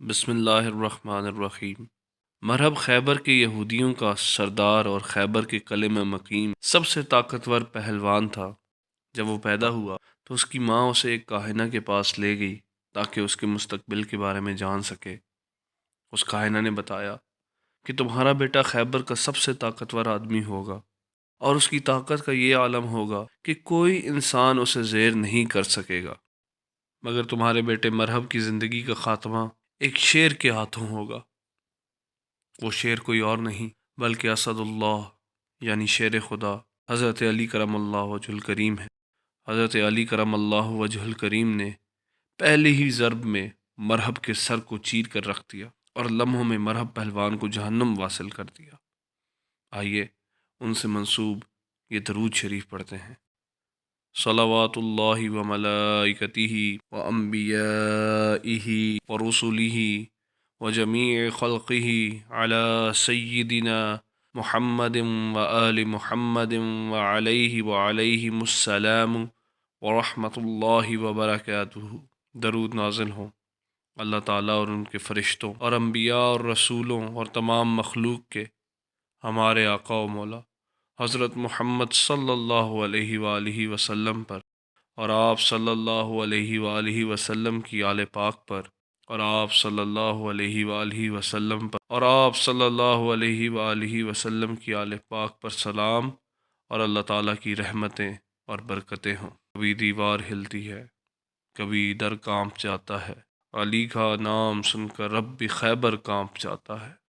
بسم اللہ الرحمن الرحیم۔ مرحب خیبر کے یہودیوں کا سردار اور خیبر کے قلعے میں مقیم سب سے طاقتور پہلوان تھا۔ جب وہ پیدا ہوا تو اس کی ماں اسے ایک کاہنہ کے پاس لے گئی تاکہ اس کے مستقبل کے بارے میں جان سکے۔ اس کاہنہ نے بتایا کہ تمہارا بیٹا خیبر کا سب سے طاقتور آدمی ہوگا اور اس کی طاقت کا یہ عالم ہوگا کہ کوئی انسان اسے زیر نہیں کر سکے گا، مگر تمہارے بیٹے مرحب کی زندگی کا خاتمہ ایک شیر کے ہاتھوں ہوگا۔ وہ شیر کوئی اور نہیں بلکہ اسد اللہ یعنی شیر خدا حضرت علی کرم اللہ وجہ الکریم ہے۔ حضرت علی کرم اللہ وجہ الکریم نے پہلی ہی ضرب میں مرحب کے سر کو چیر کر رکھ دیا اور لمحوں میں مرحب پہلوان کو جہنم واصل کر دیا۔ آئیے ان سے منسوب یہ درود شریف پڑھتے ہیں۔ صلوات اللہ وملائکتہ وانبیائہ ورسلہ وجمیع خلقہ علی سیدنا محمد وآل محمد وعلیہم السلام ورحمۃ اللہ وبرکاتہ۔ درود نازل ہوں اللہ تعالیٰ اور ان کے فرشتوں اور انبیاء اور رسولوں اور تمام مخلوق کے ہمارے آقا و مولا حضرت محمد صلی اللہ علیہ وآلہ وسلم پر، اور آپ صلی اللہ علیہ وآلہ وسلم کی آل پاک پر، اور آپ صلی اللہ علیہ وآلہ وسلم پر، اور آپ صلی اللہ علیہ وآلہ وسلم کی آل پاک پر سلام اور اللہ تعالیٰ کی رحمتیں اور برکتیں ہوں۔ کبھی دیوار ہلتی ہے، کبھی در کانپ جاتا ہے، علی کا نام سن کر رب بھی خیبر کانپ جاتا ہے۔